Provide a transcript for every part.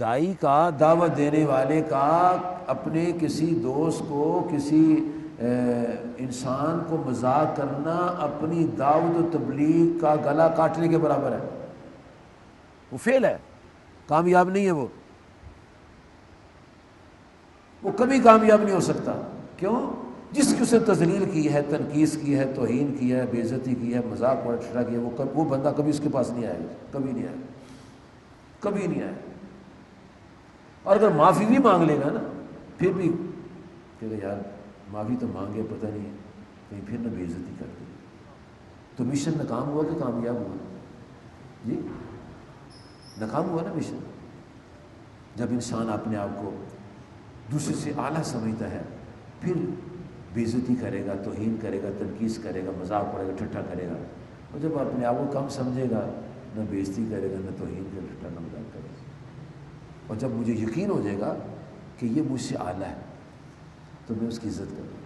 دائی کا، دعوت دینے والے کا اپنے کسی دوست کو، کسی انسان کو مذاق کرنا اپنی دعوت و تبلیغ کا گلا کاٹنے کے برابر ہے، وہ فیل ہے، کامیاب نہیں ہے وہ کبھی کامیاب نہیں ہو سکتا۔ کیوں؟ جس کی اسے تذلیل کی ہے، تنقیص کی ہے، توہین کی ہے، بے عزتی کی ہے، مذاق ٹھٹا کی ہے، وہ بندہ کبھی اس کے پاس نہیں آئے گا، کبھی نہیں آئے گا، کبھی نہیں آئے گا۔ اور اگر معافی بھی مانگ لے گا نا، پھر بھی کہ یار معافی تو مانگے، پتہ نہیں کہیں پھر نہ بے عزتی کر دے، تو مشن ناکام ہوا کہ کامیاب ہوا؟ جی ناکام ہوا نا مشن۔ جب انسان اپنے آپ کو دوسرے سے اعلیٰ سمجھتا ہے، پھر بے عزتی کرے گا، توہین کرے گا، تنقیص کرے گا، مذاق اڑائے گا، ٹھٹھا کرے گا، اور جب اپنے آپ کو کم سمجھے گا، نہ بے عزتی کرے گا، نہ توہین کرے گا، ٹھٹھا نہ مذاق کرے گا۔ اور جب مجھے یقین ہو جائے گا کہ یہ مجھ سے اعلیٰ ہے تو میں اس کی عزت کروں گا۔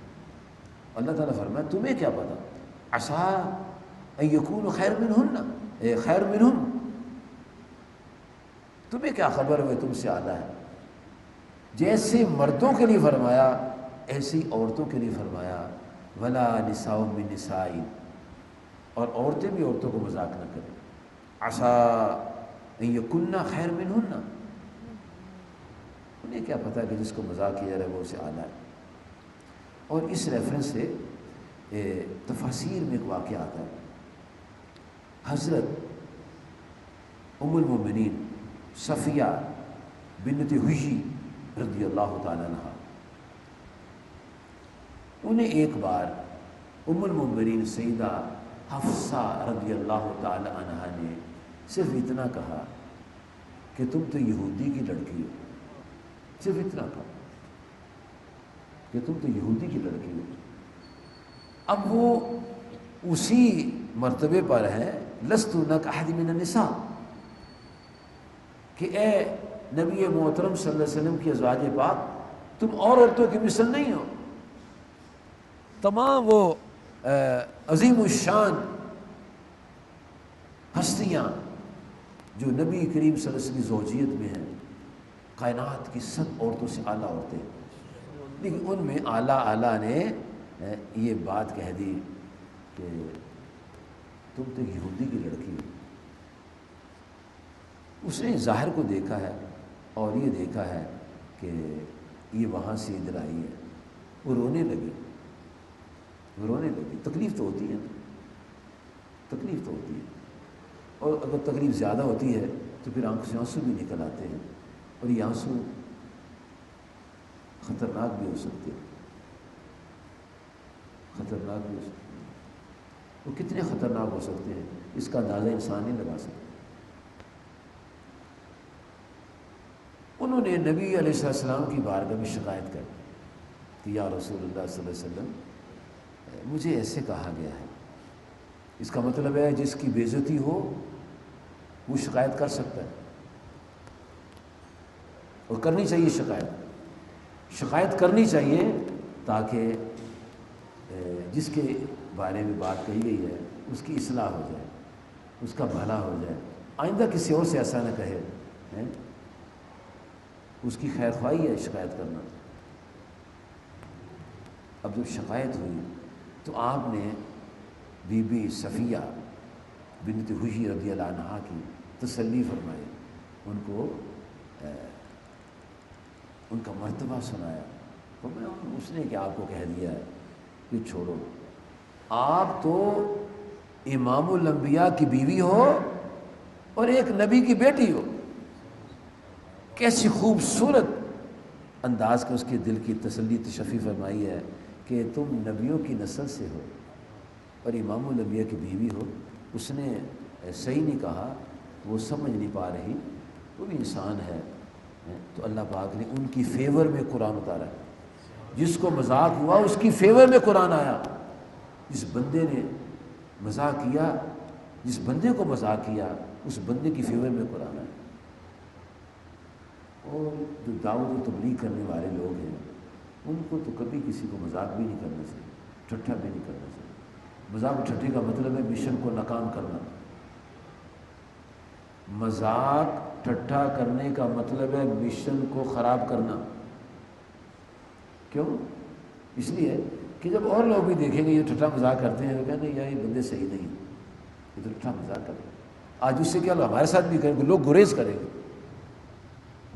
اللہ تعالیٰ فرمایا تمہیں کیا پتا، عسیٰ ان یکون خیر منہن، تمہیں کیا خبر ہوئے تم سے اعلیٰ ہے۔ جیسے مردوں کے لیے فرمایا ایسے ہی عورتوں کے لیے فرمایا، ولا نساء من نساء، اور عورتیں بھی عورتوں کو مذاق نہ کریں، عسیٰ ان یکن خیر منہن، انہیں کیا پتا کہ جس کو مذاق کیا جا رہا ہے وہ اسے اعلیٰ ہے۔ اور اس ریفرنس سے تفاسیر میں ایک واقعہ آتا ہے، حضرت ام المومنین صفیہ بنت حیی رضی اللہ تعالیٰ عنہ، انہیں ایک بار ام المومنین سیدہ حفصہ رضی اللہ تعالیٰ عنہ نے صرف اتنا کہا کہ تم تو یہودی کی لڑکی ہو، صرف اتنا کہا کہ تم تو یہودی کی لڑکی ہو۔ اب وہ اسی مرتبے پر ہے، لست کاحد من النساء، کہ اے نبی محترم صلی اللہ علیہ وسلم کی ازواج پاک تم اور عورتوں کی مثل نہیں ہو۔ تمام وہ عظیم الشان ہستیاں جو نبی کریم صلی اللہ علیہ وسلم کی زوجیت میں ہیں، کائنات کی سب عورتوں سے اعلیٰ عورتیں، لیکن ان میں اعلیٰ نے یہ بات کہہ دی کہ تم تو یہودی کی لڑکی ہو۔ اس نے ظاہر کو دیکھا ہے اور یہ دیکھا ہے کہ یہ وہاں سے ادھر آئی ہے، وہ رونے لگی، تکلیف تو ہوتی ہے، تکلیف تو ہوتی ہے، اور اگر تکلیف زیادہ ہوتی ہے تو پھر آنکھ سے آنسو بھی نکل آتے ہیں، اور یہ آنسو خطرناک بھی ہو سکتے ہیں، خطرناک بھی ہو سکتے ہیں۔ وہ کتنے خطرناک ہو سکتے ہیں اس کا اندازہ انسان نہیں لگا سکتا۔ انہوں نے نبی علیہ السلام کی بارگاہ میں شکایت کر کہ یا رسول اللہ صلی اللہ علیہ وسلم مجھے ایسے کہا گیا ہے۔ اس کا مطلب ہے جس کی بے عزتی ہو وہ شکایت کر سکتا ہے، اور کرنی چاہیے شکایت کرنی چاہیے، تاکہ جس کے بارے میں بات کہی گئی ہے اس کی اصلاح ہو جائے، اس کا بھلا ہو جائے، آئندہ کسی اور سے ایسا نہ کہے، اس کی خیر خواہی ہے شکایت کرنا۔ اب جب شکایت ہوئی تو آپ نے بی بی صفیہ بنت حیی رضی اللہ عنہا کی تسلی فرمائی، ان کو ان کا مرتبہ سنایا، تو اس نے کیا آپ کو کہہ دیا ہے کہ چھوڑو، آپ تو امام الانبیاء کی بیوی ہو اور ایک نبی کی بیٹی ہو۔ کیسی خوبصورت انداز کا اس کے دل کی تسلی تشفی فرمائی ہے کہ تم نبیوں کی نسل سے ہو اور امام الانبیاء کی بیوی ہو۔ اس نے صحیح نہیں کہا، وہ سمجھ نہیں پا رہی، وہ بھی انسان ہے، تو اللہ پاک نے ان کی فیور میں قرآن اتارا ہے۔ جس کو مذاق ہوا اس کی فیور میں قرآن آیا، جس بندے نے مذاق کیا، جس بندے کو مذاق کیا اس بندے کی فیور میں قرآن آیا۔ اور جو دعوت و تبلیغ کرنے والے لوگ ہیں ان کو تو کبھی کسی کو مذاق بھی نہیں کرنا چاہیے، ٹھٹھا بھی نہیں کرنا چاہیے۔ مذاق و ٹھٹھے کا مطلب ہے مشن کو ناکام کرنا۔ مذاق ٹھٹھا کرنے کا مطلب ہے مشن کو خراب کرنا. کیوں؟ اس لیے کہ جب اور لوگ بھی دیکھیں گے یہ ٹھٹھا مذاق کرتے ہیں تو کہیں گے یار یہ بندے صحیح نہیں ہیں، یہ تو ٹھٹھا مذاق کرتے ہیں. آج اس سے کیا لوگ ہمارے ساتھ بھی کریں گے، لوگ گریز کریں گے،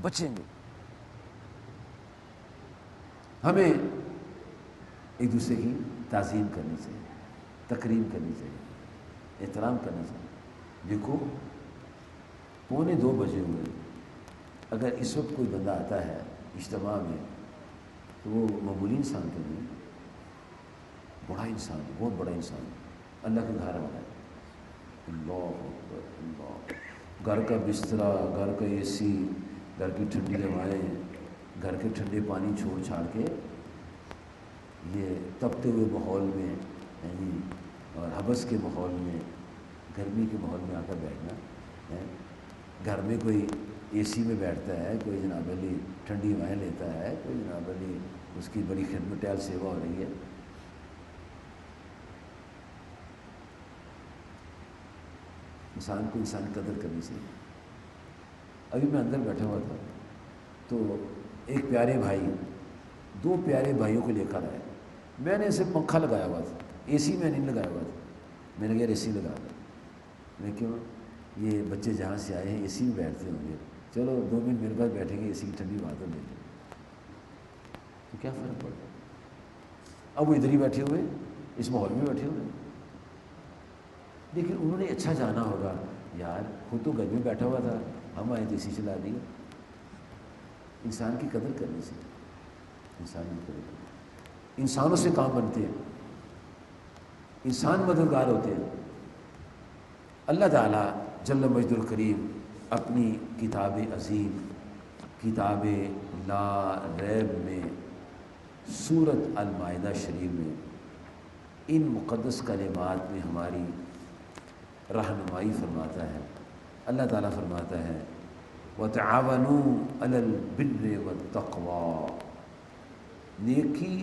بچیں گے. ہمیں ایک دوسرے کی تعظیم کرنی چاہیے، تکریم کرنی چاہیے، احترام کرنا چاہیے. دیکھو 1:45 بجے ہوئے، اگر اس وقت کوئی بندہ آتا ہے اجتماع میں تو وہ معمولی انسان تو نہیں، بڑا انسان، بہت بڑا انسان، اللہ کے گھر والا ہے. اللہ اکبر اللہ. گھر کا بسترا، گھر کا اے سی، گھر کی ٹھنڈی ہوائیں، گھر کے ٹھنڈے پانی چھوڑ چھاڑ کے یہ تپتے ہوئے ماحول میں یعنی اور حبس کے ماحول میں، گرمی کے ماحول میں آ کر بیٹھنا ہے. گھر میں کوئی اے سی میں بیٹھتا ہے، کوئی جناب علی ٹھنڈی ہوائیں لیتا ہے، کوئی جناب علی اس کی بڑی خدمت اہل سیوا ہو رہی ہے. انسان کو انسان کی قدر کرنی چاہیے. ابھی میں اندر بیٹھا ہوا تھا تو ایک پیارے بھائی 2 پیارے بھائیوں کو لے کر آئے. میں نے اسے پنکھا لگایا ہوا تھا، اے سی میں نہیں لگایا ہوا تھا. میں نے کہا اے سی لگا دیا. میں کیوں؟ یہ بچے جہاں سے آئے ہیں اے سی میں بیٹھتے ہوں گے، چلو 2 منٹ میرے پاس بیٹھیں گے، اے سی کی ٹھنڈی بات لے لیں تو کیا فرق پڑا. اب وہ ادھر ہی بیٹھے ہوئے، اس ماحول میں بیٹھے ہوئے، لیکن انہوں نے اچھا جانا ہوگا یار خود تو گھر میں بیٹھا ہوا تھا، ہم آئے تو اے سی چلا دی. انسان کی قدر کرنے سے، انسان کی قدر کرنے. انسانوں سے کام بنتے ہیں، انسان مددگار ہوتے ہیں. اللہ تعالیٰ جل مجد الکریم اپنی کتاب عظیم، کتاب لا ریب میں، سورۃ المائدہ شریف میں ان مقدس کلمات میں ہماری رہنمائی فرماتا ہے. اللہ تعالیٰ فرماتا ہے وَتَعَاوَنُوا عَلَى الْبِرِّ وَالتَّقْوَى، نیکی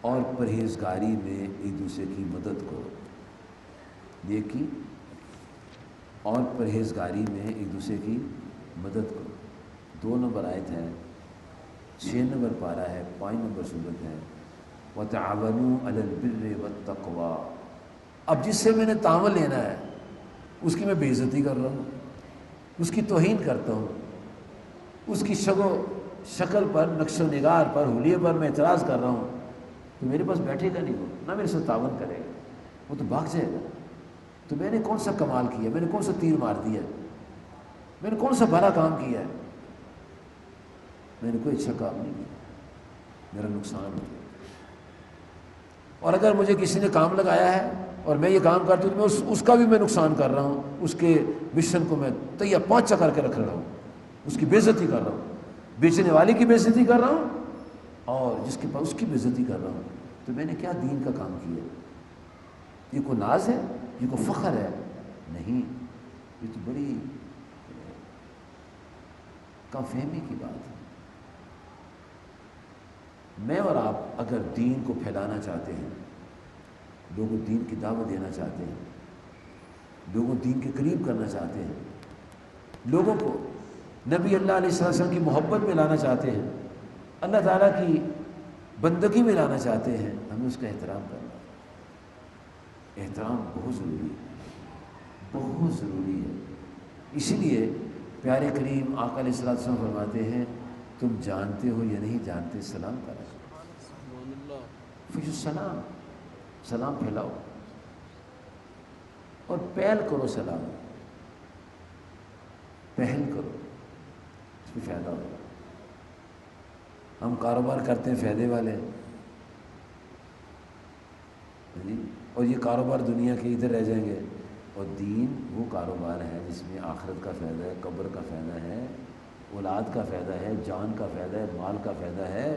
اور پرہیزگاری میں ایک دوسرے کی مدد کرو. نیکی اور پرہیزگاری میں ایک دوسرے کی مدد کرو. 2 نمبر آیت ہے، 6 نمبر پارہ ہے، 5 نمبر صورت ہے. وَتَعَاوَنُوا عَلَى الْبِرِّ وَالتَّقْوَى. اب جس سے میں نے تعاون لینا ہے اس کی میں بے عزتی کر رہا ہوں، اس کی توہین کرتا ہوں، اس کی شکل پر، نقش و نگار پر، حلیے پر میں اعتراض کر رہا ہوں، تو میرے پاس بیٹھے گا نہیں، وہ نہ میرے ساتھ تعاون کرے گا، وہ تو بھاگ جائے گا. تو میں نے کون سا کمال کیا، میں نے کون سا تیر مار دیا، میں نے کون سا بھلا کام کیا ہے؟ میں نے کوئی اچھا کام نہیں کیا، میرا نقصان ہو گیا. اور اگر مجھے کسی نے کام لگایا ہے اور میں یہ کام کرتا ہوں تو میں اس کا بھی میں نقصان کر رہا ہوں، اس کے مشن کو میں تیا پانچا کر کے رکھ رہا ہوں، اس کی بے عزتی کر رہا ہوں، بیچنے والے کی بے عزتی کر رہا ہوں اور جس کے پاس اس کی بے عزتی کر رہا ہوں. تو میں نے کیا دین کا کام کیا؟ یہ کوئی ناز ہے؟ یہ کوئی فخر ہے؟ نہیں، یہ تو بڑی کم فہمی کی بات ہے. میں اور آپ اگر دین کو پھیلانا چاہتے ہیں، لوگوں کو دین کی دعوت دینا چاہتے ہیں، لوگوں کو دین کے قریب کرنا چاہتے ہیں، لوگوں کو نبی اللہ علیہ وسلم کی محبت میں لانا چاہتے ہیں، اللہ تعالیٰ کی بندگی میں لانا چاہتے ہیں، ہمیں اس کا احترام کرنا. احترام بہت ضروری ہے، بہت ضروری ہے. اسی لیے پیارے کریم آقا علیہ السلام فرماتے ہیں تم جانتے ہو یا نہیں جانتے سلام کرو، فیش السلام، سلام پھیلاؤ اور پہل کرو. سلام پہل کرو، اس میں فائدہ ہوگا. ہم کاروبار کرتے ہیں فائدے والے جی، اور یہ کاروبار دنیا کے ادھر رہ جائیں گے. اور دین وہ کاروبار ہے جس میں آخرت کا فائدہ ہے، قبر کا فائدہ ہے، اولاد کا فائدہ ہے، جان کا فائدہ ہے، مال کا فائدہ ہے،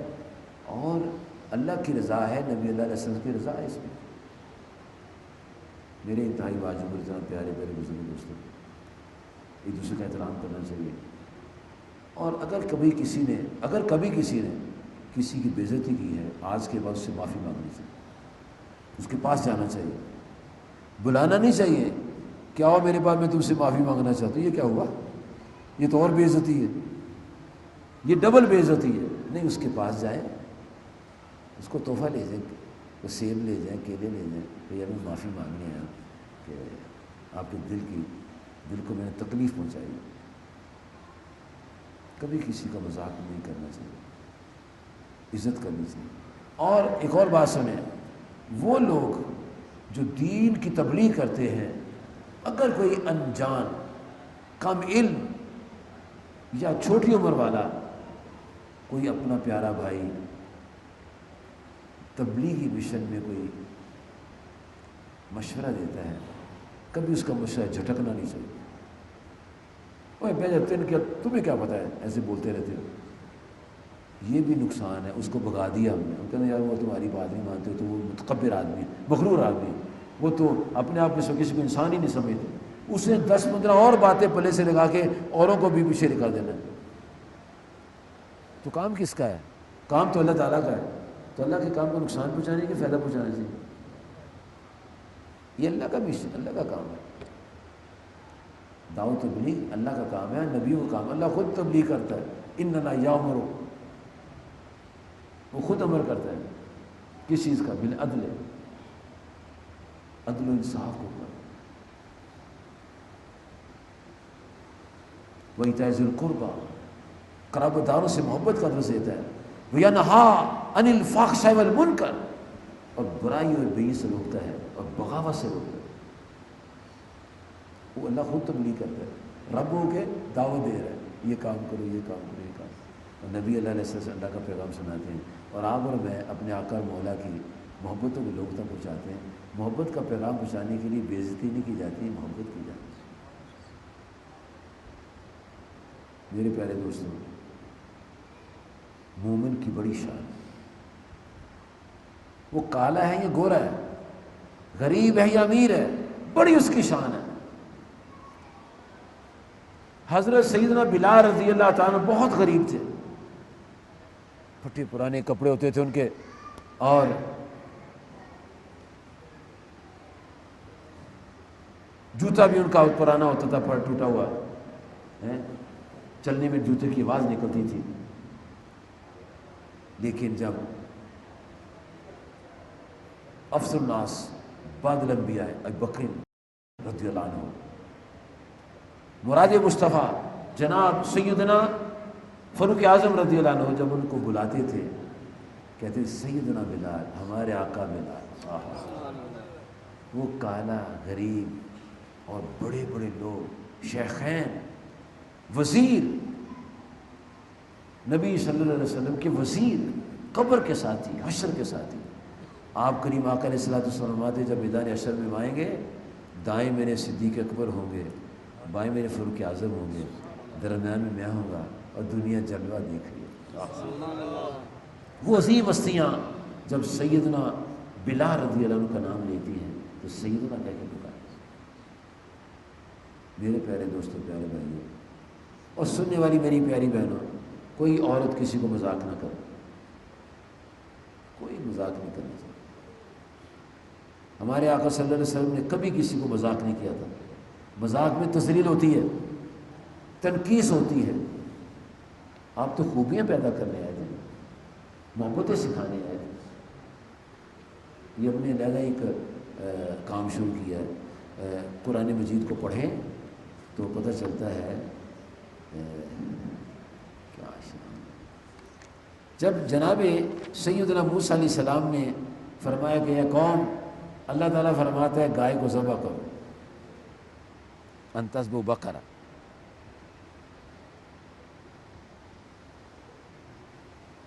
اور اللہ کی رضا ہے، نبی اللہ علیہ وسلم کی رضا ہے. اس میں میرے انتہائی واجب الجان پیارے پیارے بزرگ دوستوں، ایک دوسرے کا احترام کرنا چاہیے. اور اگر کبھی کسی نے کسی کی بے عزتی کی ہے، آج کے بعد اس سے معافی مانگنی چاہیے، اس کے پاس جانا چاہیے، بلانا نہیں چاہیے کہ آؤ میرے پاس میں تم سے معافی مانگنا چاہتا ہوں. یہ کیا ہوا؟ یہ تو اور بے عزتی ہے، یہ ڈبل بے عزتی ہے۔ نہیں، اس کے پاس جائیں، اس کو تحفہ لے جائیں، وہ سیب لے جائیں، کیلے لے جائیں، کہ یار میں معافی مانگنی ہے کہ آپ کے دل کو میں نے تکلیف پہنچائی۔ کبھی کسی کا مذاق نہیں کرنا چاہیے، عزت کرنی چاہیے۔ اور ایک اور بات سنیں، وہ لوگ جو دین کی تبلیغ کرتے ہیں، اگر کوئی انجان، کم علم یا چھوٹی عمر والا کوئی اپنا پیارا بھائی تبلیغی مشن میں کوئی مشورہ دیتا ہے، کبھی اس کا مشورہ جھٹکنا نہیں چاہیے۔ اوے بے جتن کیا، تمہیں کیا پتہ ہے، ایسے بولتے رہتے ہو، یہ بھی نقصان ہے۔ اس کو بھگا دیا ہم نے، ہم کہتے ہیں یار وہ تمہاری بات نہیں مانتے، تو وہ متکبر آدمی ہے، مغرور آدمی ہے، وہ تو اپنے آپ میں کسی کو انسان ہی نہیں سمجھتے۔ اسے 10-15 اور باتیں پلے سے لگا کے اوروں کو بھی پیچھے نکال دینا ہے۔ تو کام کس کا ہے؟ کام تو اللہ تعالیٰ کا ہے، تو اللہ کے کام کو نقصان پہنچانے کے فائدہ پہنچانا چاہیے۔ یہ اللہ کا مشن، اللہ کا کام ہے۔ دعوت تبلیغ اللہ کا کام ہے، نبیوں کا کام۔ اللہ خود تبلیغ کرتا ہے، اننا یامر، وہ خود امر کرتا ہے کس چیز کا؟ بالعدل، عدل و انصاف کو کر، وَإِيتَاءِ ذِي الْقُرْبَىٰ، قرابت داروں سے محبت کا درس دیتا ہے، وَيَنْهَىٰ عَنِ الْفَحْشَاءِ وَالْمُنکَرِ، اور برائی اور بے سے روکتا ہے اور بغاوت سے روکتا ہے۔ وہ اللہ خود تبلیغ کرتا ہے، رب ہو کے دعوت دے رہا ہے، یہ کام کرو، یہ کام کرو، یہ کام کرو۔ اور نبی علیہ السلام اللہ کا پیغام سناتے ہیں، اور آپ اور میں اپنے آقا اور مولا کی محبتوں کو لوگ تک پہنچاتے ہیں۔ محبت کا پیغام پہنچانے کے لیے بے عزتی نہیں کی جاتی، محبت کی جاتی ہے۔ میرے پیارے دوستوں، مومن کی بڑی شان، وہ کالا ہے یا گورا ہے، غریب ہے یا امیر ہے، بڑی اس کی شان ہے۔ حضرت سیدنا بلال رضی اللہ تعالیٰ بہت غریب تھے، پھٹے پرانے کپڑے ہوتے تھے ان کے، اور جوتا بھی ان کا پرانا ہوتا تھا، پڑ ٹوٹا ہوا، چلنے میں جوتے کی آواز نکلتی تھی۔ لیکن جب افضل الناس بعد الانبیاء ابو بکر رضی اللہ عنہ، مراد مصطفیٰ جناب سیدنا فاروق اعظم رضی اللہ عنہ، جب ان کو بلاتے تھے کہتے سیدنا بلال، ہمارے آقا بلال، وہ کالا، غریب اور بڑے بڑے لوگ، شیخین، وزیر، نبی صلی اللہ علیہ وسلم کے وزیر، قبر کے ساتھی، حشر کے ساتھی، آپ کریم آقا علیہ الصلوۃ والسلام فرماتے جب میدان حشر میں آئیں گے، دائیں میرے صدیق اکبر ہوں گے، بائیں میرے فاروق اعظم ہوں گے، درمیان میں میں ہوں گا، اور دنیا جلوہ دیکھ رہی ہے۔ وہ عظیم ہستیاں جب سیدنا بلال رضی اللہ عنہ کا نام لیتی ہیں تو سیدنا کہہ کے پکاریں۔ میرے پیارے دوستوں، پیارے بھائیوں، اور سننے والی میری پیاری بہنوں، کوئی عورت کسی کو مذاق نہ کرے، کوئی مذاق نہیں کرنا چاہیے۔ ہمارے آقا صلی اللہ علیہ وسلم نے کبھی کسی کو مذاق نہیں کیا تھا۔ مذاق میں تذلیل ہوتی ہے، تنقیص ہوتی ہے۔ آپ تو خوبیاں پیدا کرنے آئے تھے، محبتیں سکھانے آئے تھے۔ یہ اپنے علیحدہ ایک کام شروع کیا ہے، قرآن مجید کو پڑھیں تو پتہ چلتا ہے کیا شان۔ جب جناب سیدنا موسیٰ علیہ السلام نے فرمایا کہ یہ قوم، اللہ تعالیٰ فرماتا ہے گائے کو ذبح کرو، ان تذبحوا بقرہ،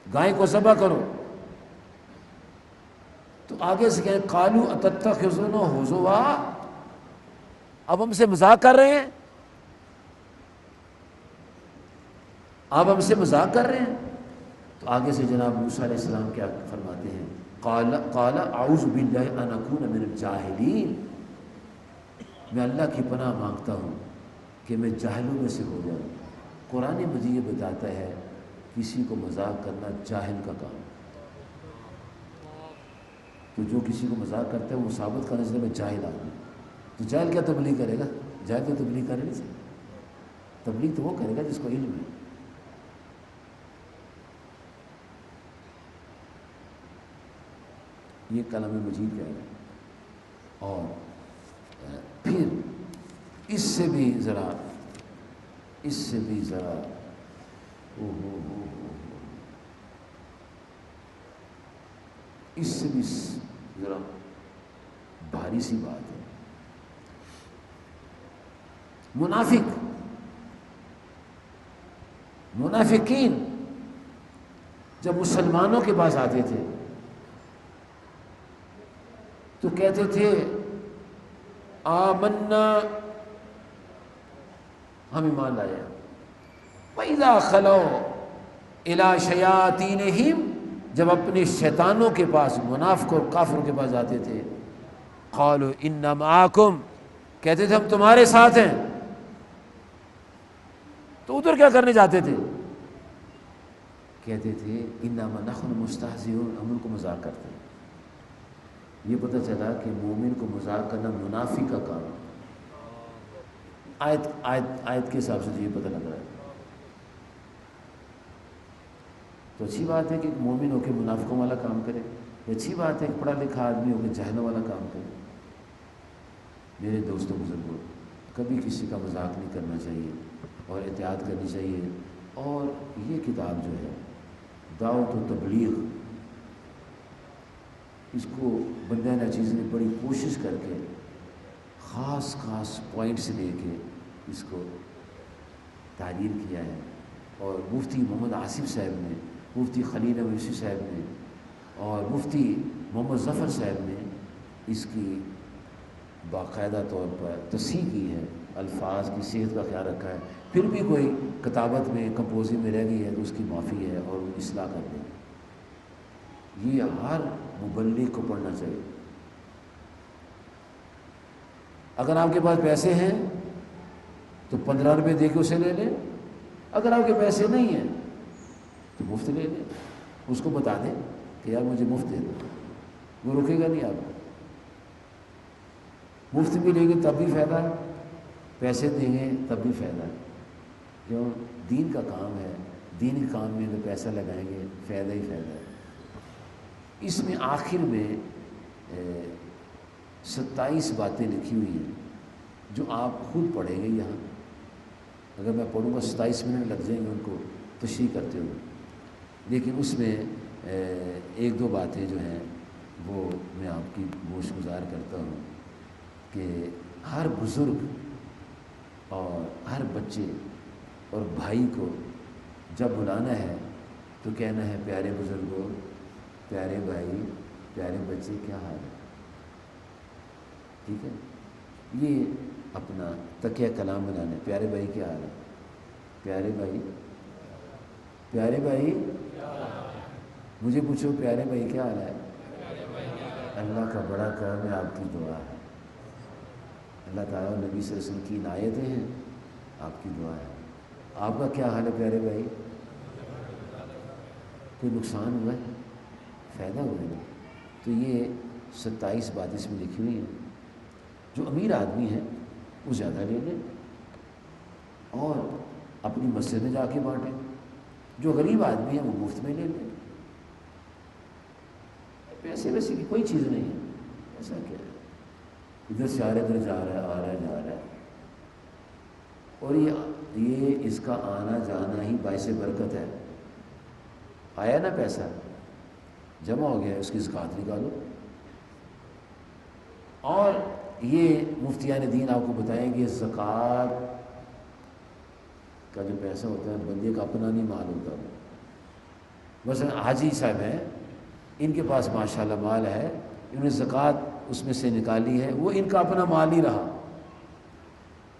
گائے کو ذبح کرو، تو آگے سے کہیں قالوا اتتخذنا ہزوا، اب ہم سے مذاق کر رہے ہیں، آپ ہم سے مذاق کر رہے ہیں۔ تو آگے سے جناب موسیٰ علیہ السلام کیا فرماتے ہیں؟ قال اعوذ باللہ ان اکون من الجاہلین، میں اللہ کی پناہ مانگتا ہوں کہ میں جاہلوں میں سے ہو جاؤں۔ قرآن مجید یہ بتاتا ہے کسی کو مذاق کرنا جاہل کا کام، تو جو کسی کو مذاق کرتا ہے وہ ثابت کرنے سے میں جاہل آدمی، تو جاہل کیا تبلیغ کرے گا؟ جاہل تو تبلیغ کرے نہیں سکتا۔ تبلیغ تو وہ کرے گا جس کو علم ہے. یہ کلام مجید کہہ رہا ہے. اور پھر اس سے بھی ذرا اس سے بھی ذرا بھاری سی بات ہے. منافقین جب مسلمانوں کے پاس آتے تھے تو کہتے تھے آمنا، ہم ایمان لائے. وَإِذَا خَلَوْا إِلَىٰ شَيَاطِينِهِمْ، جب اپنے شیطانوں کے پاس، منافقوں اور کافروں کے پاس آتے تھے، قَالُوا إِنَّا مَعَكُمْ، کہتے تھے ہم تمہارے ساتھ ہیں. تو ادھر کیا کرنے جاتے تھے؟ کہتے تھے إِنَّمَا نَحْنُ مُسْتَهْزِئُونَ، ہم ان کو مذاق کرتے ہیں. یہ پتہ چلا کہ مومن کو مذاق کرنا منافق کا کام ہے. آیت کے حساب سے تو یہ پتہ لگ رہا ہے. تو اچھی بات ہے کہ ایک مومن ہو کے منافقوں والا کام کرے. یہ اچھی بات ہے کہ پڑھا لکھا آدمی ہو کے جہلوں والا کام کرے. میرے دوستوں بزرگوں، کبھی کسی کا مذاق نہیں کرنا چاہیے اور احتیاط کرنی چاہیے. اور یہ کتاب جو ہے دعوت و تبلیغ، اس کو بندہ ناچیز نے بڑی کوشش کر کے خاص پوائنٹس لے کے اس کو تحریر کیا ہے. اور مفتی محمد آصف صاحب نے، مفتی خلیل اویسی صاحب نے اور مفتی محمد ظفر صاحب نے اس کی باقاعدہ طور پر تصحیح کی ہے، الفاظ کی صحت کا خیال رکھا ہے. پھر بھی کوئی کتابت میں کمپوزنگ میں رہ گئی ہے تو اس کی معافی ہے اور اصلاح کر دیں. یہ ہر مبلغ کو پڑھنا چاہیے. اگر آپ کے پاس پیسے ہیں تو 15 روپے دے کے اسے لے لیں. اگر آپ کے پیسے نہیں ہیں تو مفت لے لیں. اس کو بتا دیں کہ یار مجھے مفت دے دو، وہ رکے گا نہیں آپ کو. مفت بھی لیں گے تب بھی فائدہ ہے، پیسے دیں گے تب بھی فائدہ ہے. کیوں؟ دین کا کام ہے. دین کے کام میں اگر پیسہ لگائیں گے فائدہ ہی فائدہ ہے. اس میں آخر میں 27 باتیں لکھی ہوئی ہیں جو آپ خود پڑھیں گے. یہاں اگر میں پڑھوں گا 27 منٹ لگ جائیں گے ان کو تشریح کرتے ہوئے. لیکن اس میں ایک دو باتیں جو ہیں وہ میں آپ کی گوش گزار کرتا ہوں کہ ہر بزرگ اور ہر بچے اور بھائی کو جب بلانا ہے تو کہنا ہے پیارے بزرگوں، پیارے بھائی، پیارے بچے، کیا حال ہے؟ ٹھیک ہے؟ یہ اپنا تکیہ کلام بنانے. پیارے بھائی کیا حال ہے؟ پیارے بھائی، پیارے بھائی، مجھے پوچھو پیارے بھائی کیا حال ہے؟ اللہ کا بڑا کرم ہے، آپ کی دعا ہے. اللہ تعالیٰ نبی صلی اللہ علیہ وسلم کی عنایتیں ہیں، آپ کی دعا ہے. آپ کا کیا حال ہے پیارے بھائی؟ کوئی نقصان ہوا ہے؟ فائدہ ہوا ہے؟ تو یہ 27 باتیں اس میں لکھی ہوئی ہیں. جو امیر آدمی ہے وہ زیادہ لے لیں اور اپنی مسجد میں جا کے بانٹیں. جو غریب آدمی ہے وہ مفت میں لے لیں. پیسے ویسے کی کوئی چیز نہیں ہے. ایسا کیا ہے؟ ادھر سے آ رہا ہے، ادھر جا رہا ہے، آ رہا ہے، جا رہا ہے. اور یہ اس کا آنا جانا ہی باعث برکت ہے. آیا نا پیسہ، جمع ہو گیا، اس کی زکوٰۃ نکالو. اور یہ مفتیان دین آپ کو بتائیں گے زکوٰۃ کا جو پیسہ ہوتا ہے بندے کا اپنا نہیں مال ہوتا. مثلا حاجی صاحب ہیں، ان کے پاس ماشاءاللہ مال ہے، انہوں نے زکوٰۃ اس میں سے نکالی ہے، وہ ان کا اپنا مال نہیں رہا.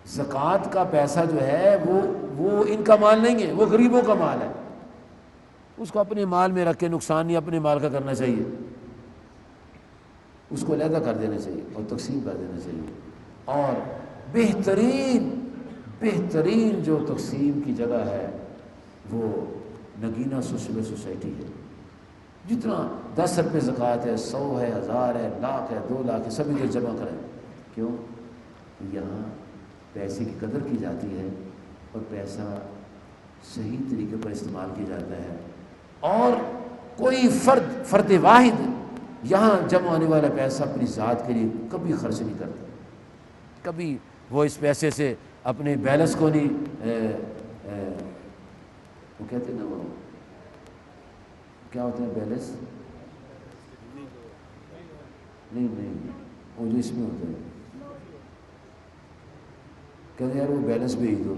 زکوٰۃ کا پیسہ جو ہے وہ ان کا مال نہیں ہے، وہ غریبوں کا مال ہے. اس کو اپنے مال میں رکھ کے نقصان نہیں اپنے مال کا کرنا چاہیے. اس کو علیحدہ کر دینا چاہیے اور تقسیم کر دینا چاہیے. اور بہترین جو تقسیم کی جگہ ہے وہ نگینہ سوشل سوسائٹی ہے. جتنا 10 روپے زکوٰۃ ہے، 100 ہے، 1000 ہے، لاکھ ہے، 2 لاکھ ہے، سبھی کو جمع کریں. کیوں؟ یہاں پیسے کی قدر کی جاتی ہے اور پیسہ صحیح طریقے پر استعمال کیا جاتا ہے، اور کوئی فرد واحد یہاں جمع ہونے والا پیسہ اپنی ذات کے لیے کبھی خرچ نہیں کرتا، کبھی وہ اس پیسے سے اپنے بیلنس کو نہیں وہ کہتے ہیں نا، وہ کیا ہوتا ہے بیلنس، نہیں وہ جو اس میں ہوتا ہے کہتے ہیں یار وہ بیلنس بھیج دو،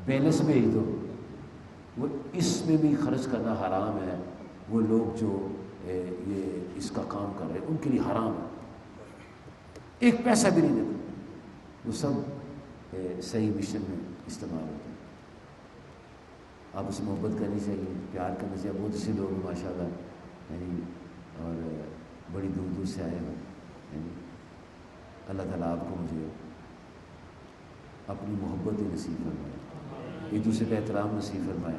بیلنس بھیج دو، وہ اس میں بھی خرچ کرنا حرام ہے۔ وہ لوگ جو یہ اس کا کام کر رہے ہیں ان کے لیے حرام ہے، ایک پیسہ بھی نہیں دیتے، وہ سب صحیح مشن میں استعمال ہوتے ہیں۔ آپ اس سے محبت کرنی چاہیے، پیار کرنا چاہیے۔ بہت سے لوگ ماشاء اللہ یعنی اور بڑی دور دور سے آئے ہیں، یعنی اللہ تعالیٰ آپ کو مجھے اپنی محبت نصیب فرمائے، ایک دوسرے کا احترام نصیب فرمائے،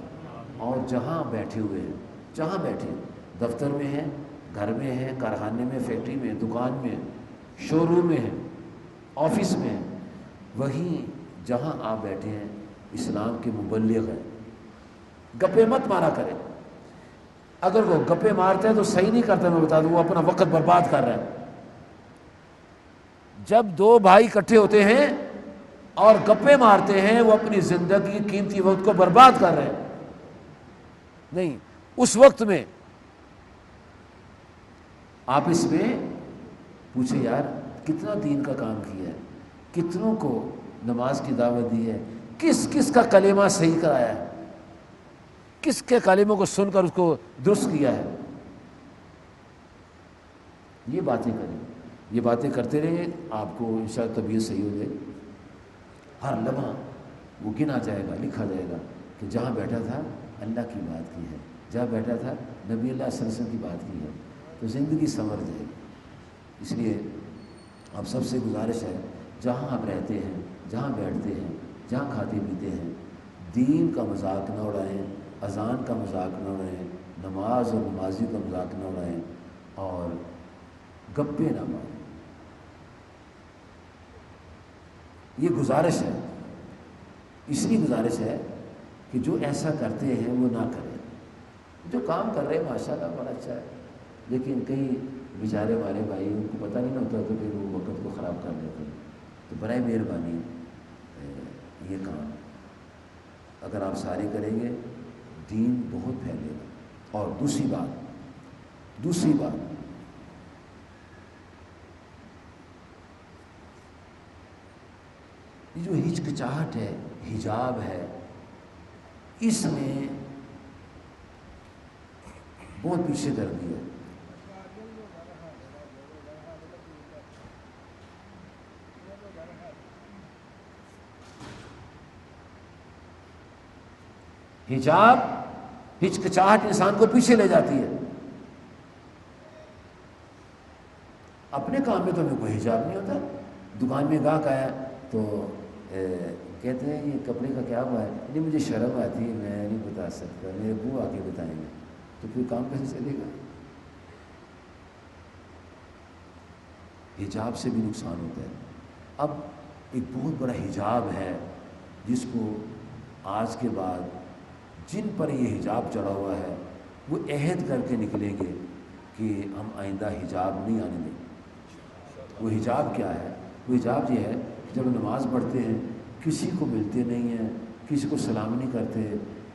اور جہاں بیٹھے ہوئے ہیں، جہاں بیٹھے ہیں، دفتر میں ہیں، گھر میں ہیں، کارخانے میں، فیکٹری میں، دکان میں، شو روم میں ہیں، آفس میں ہیں، وہیں جہاں آپ بیٹھے ہیں اسلام کے مبلغ ہیں، گپے مت مارا کریں۔ اگر وہ گپے مارتے ہیں تو صحیح نہیں کرتا، میں بتا دوں، وہ اپنا وقت برباد کر رہا ہے۔ جب دو بھائی اکٹھے ہوتے ہیں اور گپے مارتے ہیں، وہ اپنی زندگی قیمتی وقت کو برباد کر رہے ہیں۔ نہیں، اس وقت میں آپس میں پوچھے یار کتنا دین کا کام کیا ہے، کتنوں کو نماز کی دعوت دی ہے، کس کس کا کلمہ صحیح کرایا ہے، کس کے کلموں کو سن کر اس کو درست کیا ہے۔ یہ باتیں کریں، یہ باتیں کرتے رہے، آپ کو انشاءاللہ طبیعت صحیح ہو جائے۔ ہر لمحہ وہ گنا جائے گا، لکھا جائے گا کہ جہاں بیٹھا تھا اللہ کی بات کی ہے، جہاں بیٹھا تھا نبی اللہ صلی اللہ علیہ وسلم کی بات کی ہے، تو زندگی سنور جائے گی۔ اس لیے آپ سب سے گزارش ہے، جہاں آپ رہتے ہیں، جہاں بیٹھتے ہیں، جہاں کھاتے پیتے ہیں، دین کا مذاق نہ اڑائیں، اذان کا مذاق نہ اڑائیں، نماز اور نمازی کا مذاق نہ اڑائیں، اور گپے نہ ماریں۔ یہ گزارش ہے، اس لیے گزارش ہے کہ جو ایسا کرتے ہیں وہ نہ کریں۔ جو کام کر رہے ہیں ماشاءاللہ بڑا اچھا ہے، لیکن کئی بیچارے ہمارے بھائی ان کو پتہ نہیں نہ ہوتا تو پھر وہ وقت کو خراب کر دیتے ہیں۔ تو برائے مہربانی یہ کام اگر آپ سارے کریں گے دین بہت پھیلے گا۔ اور دوسری بات یہ جو ہچکچاہٹ ہے، حجاب ہے، اس نے بہت پیچھے کر دیا۔ حجاب، ہچکچاہٹ انسان کو پیچھے لے جاتی ہے۔ اپنے کام میں تو ہمیں کوئی حجاب نہیں ہوتا، دکان میں گاہک آیا تو کہتے ہیں یہ کپڑے کا کیا ہوا ہے، نہیں مجھے شرم آتی ہے، میں نہیں بتا سکتا، میرے ابو آ کے بتائیں گے، تو پھر کام کیسے چلے گا؟ حجاب سے بھی نقصان ہوتا ہے۔ اب ایک بہت بڑا حجاب ہے جس کو آج کے بعد جن پر یہ حجاب چڑھا ہوا ہے وہ عہد کر کے نکلیں گے کہ ہم آئندہ حجاب نہیں آنے دیں گے۔ وہ حجاب کیا ہے؟ وہ حجاب یہ ہے جب نماز پڑھتے ہیں کسی کو ملتے نہیں ہیں، کسی کو سلام نہیں کرتے،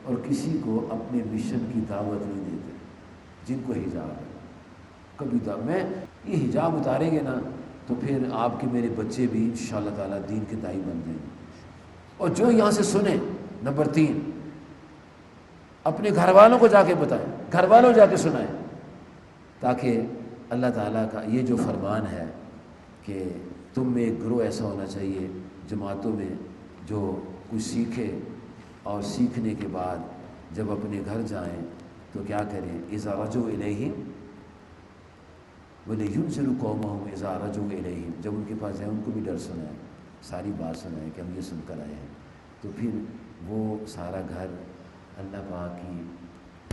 اور کسی کو اپنے مشن کی دعوت نہیں دیتے، جن کو حجاب ہے۔ کبھی میں یہ حجاب اتاریں گے نا تو پھر آپ کے میرے بچے بھی انشاءاللہ تعالیٰ دین کے داعی بن جائیں گے۔ اور جو یہاں سے سنیں، نمبر 3 اپنے گھر والوں کو جا کے بتائیں، گھر والوں جا کے سنائیں، تاکہ اللہ تعالیٰ کا یہ جو فرمان ہے کہ تم میں ایک گروہ ایسا ہونا چاہیے جماعتوں میں جو کچھ سیکھے، اور سیکھنے کے بعد جب اپنے گھر جائیں تو کیا کریں، اذا رجعوا الیہم وَلِيُنذِرُوا قَوْمَهُمْ اذا رجعوا الیہم، جب ان کے پاس جائیں ان کو بھی ڈر سنائیں، ساری بات سنائیں کہ ہم یہ سن کر آئے ہیں، تو پھر وہ سارا گھر اللہ پاک کی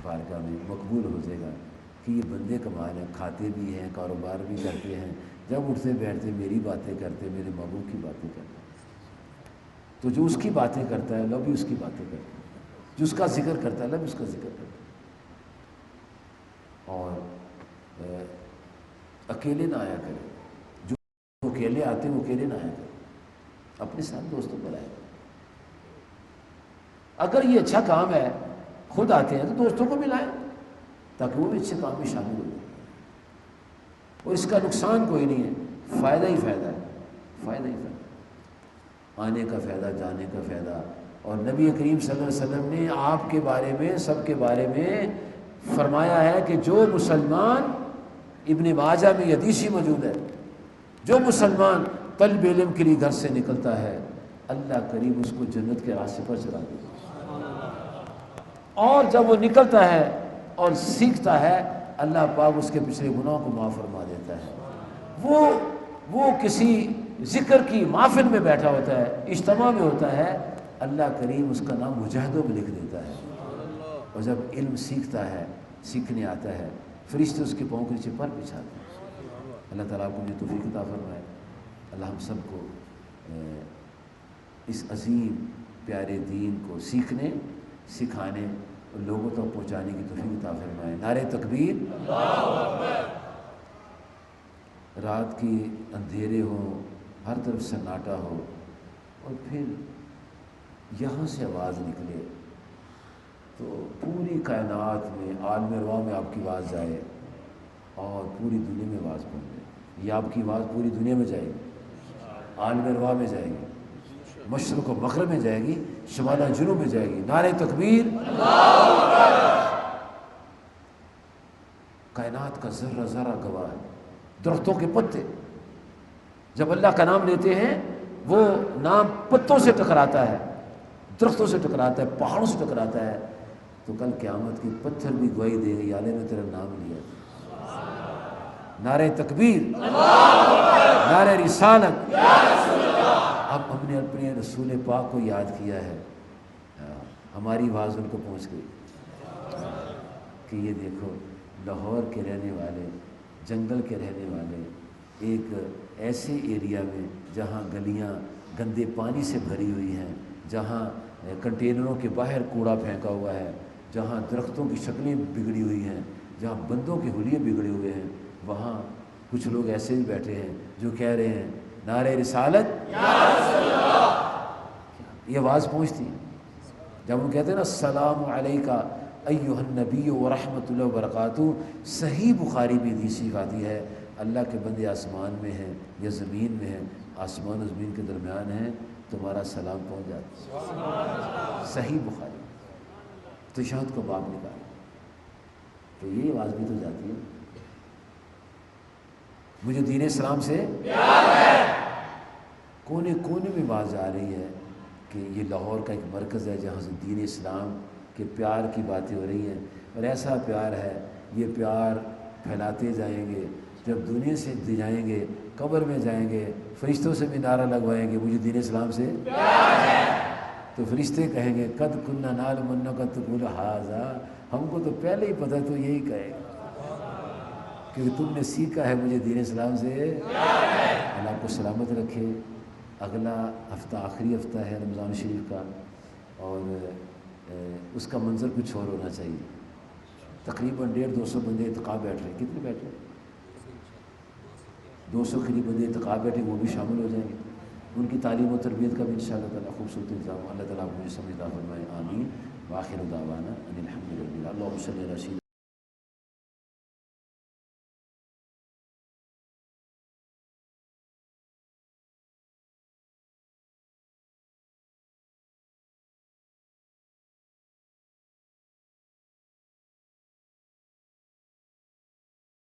بارگاہ میں مقبول ہو جائے گا کہ یہ بندے کمال ہیں، کھاتے بھی ہیں، کاروبار بھی کرتے ہیں، جب اٹھتے بیٹھتے میری باتیں کرتے، میرے محبوب کی باتیں کرتے۔ تو جو اس کی باتیں کرتا ہے اللہ بھی اس کی باتیں کرتا ہے، جو اس کا ذکر کرتا ہے اللہ بھی اس کا ذکر کرتا ہے۔ اور اکیلے نہ آیا کرے، جو اکیلے آتے ہیں وہ اکیلے نہ آیا کرے، اپنے ساتھ دوستوں کو لائے۔ اگر یہ اچھا کام ہے خود آتے ہیں تو دوستوں کو بھی لائیں تاکہ وہ بھی اچھے کام میں شامل ہو جائیں، اور اس کا نقصان کوئی نہیں ہے، فائدہ ہی فائدہ ہے، فائدہ ہی فائدہ، آنے کا فائدہ، جانے کا فائدہ۔ اور نبی کریم صلی اللہ علیہ وسلم نے آپ کے بارے میں، سب کے بارے میں فرمایا ہے کہ جو مسلمان، ابن ماجہ میں یہ حدیث ہی موجود ہے، جو مسلمان طلب علم کے لیے گھر سے نکلتا ہے اللہ کریم اس کو جنت کے راستے پر چلا دیتا ہے، اور جب وہ نکلتا ہے اور سیکھتا ہے اللہ پاک اس کے پچھلے گناہوں کو معاف فرما دیتا ہے۔ وہ کسی ذکر کی محفل میں بیٹھا ہوتا ہے، اجتماع میں ہوتا ہے، اللہ کریم اس کا نام مجاہدوں میں لکھ دیتا ہے، اور جب علم سیکھتا ہے، سیکھنے آتا ہے، فرشتے اس کے پاؤں کے نیچے پر بچھاتے ہیں۔ اللہ تعالیٰ کو مجھے توفیق عطا فرمائے، اللہ ہم سب کو اس عظیم پیارے دین کو سیکھنے، سکھانے اور لوگوں تک پہنچانے کی توفیق عطا فرمائے۔ نعرہ تکبیر، رات کی اندھیرے ہوں، ہر طرف سناٹا ہو، اور پھر یہاں سے آواز نکلے تو پوری کائنات میں، عالم ارواح میں آپ کی آواز جائے اور پوری دنیا میں آواز پہنچ جائے۔ یہ آپ کی آواز پوری دنیا میں جائے گی، عالم ارواح میں جائے گی، مشرق و مغرب میں جائے گی، شمال و جنوب میں جائے گی۔ نعرہ تکبیر، کائنات کا ذرہ ذرہ گواہ ہے، درختوں کے پتے جب اللہ کا نام لیتے ہیں وہ نام پتوں سے ٹکراتا ہے، درختوں سے ٹکراتا ہے، پہاڑوں سے ٹکراتا ہے، تو کل قیامت کی پتھر بھی گواہی دے گا، یا اللہ نے تیرا نام لیا۔ نعرہ تکبیر، نعرہ رسالت۔ اب ہم نے اپنے رسول پاک کو یاد کیا ہے، ہماری آواز ان کو پہنچ گئی کہ یہ دیکھو لاہور کے رہنے والے، جنگل کے رہنے والے، ایک ایسے ایریا میں جہاں گلیاں گندے پانی سے بھری ہوئی ہیں، جہاں کنٹینروں کے باہر کوڑا پھینکا ہوا ہے، جہاں درختوں کی شکلیں بگڑی ہوئی ہیں، جہاں بندوں کے حلیے بگڑے ہوئے ہیں، وہاں کچھ لوگ ایسے بھی بیٹھے ہیں جو کہہ رہے ہیں نعرہ رسالت، یہ آواز پہنچتی ہے جب وہ کہتے ہیں نا السلام علیکہ ایھا النبی ورحمۃ اللہ وبرکاتہ۔ صحیح بخاری میں حدیث آتی ہے اللہ کے بندے آسمان میں ہیں یا زمین میں ہیں، آسمان و زمین کے درمیان ہیں، تمہارا سلام پہنچ جاتا ہے، صحیح بخاری۔ تشہد کو باب نکال تو یہ آواز بھی تو جاتی ہے، مجھے دین اسلام سے پیار ہے، کونے کونے میں بات جا رہی ہے کہ یہ لاہور کا ایک مرکز ہے جہاں سے دین اسلام کے پیار کی باتیں ہو رہی ہیں، اور ایسا پیار ہے، یہ پیار پھیلاتے جائیں گے، جب دنیا سے جائیں گے، قبر میں جائیں گے، فرشتوں سے بھی نعرہ لگوائیں گے مجھے دین اسلام سے پیار ہے، تو فرشتے کہیں گے قد کننا نعلم انک تقول ھذا، ہم کو تو پہلے ہی پتہ تو یہی کہے گا کیونکہ تم نے سیکھا ہے مجھے دین اسلام سے پیار ہے۔ اللہ کو سلامت رکھے۔ اگلا ہفتہ آخری ہفتہ ہے رمضان شریف کا، اور اس کا منظر کچھ اور ہونا چاہیے۔ تقریباً 150-200 بندے اعتکاف بیٹھ رہے ہیں، کتنے بیٹھ رہے ہیں؟ 200 قریب بندے اعتکاف بیٹھے، وہ بھی شامل ہو جائیں گے، ان کی تعلیم و تربیت کا بھی انشاءاللہ تعالیٰ خوبصورت انتظام اللہ تعالیٰ مجھے سمجھدار فرمائے، آمین۔ وآخر دعوانا ان الحمد للہ۔ اللہم صلی علی سیدنا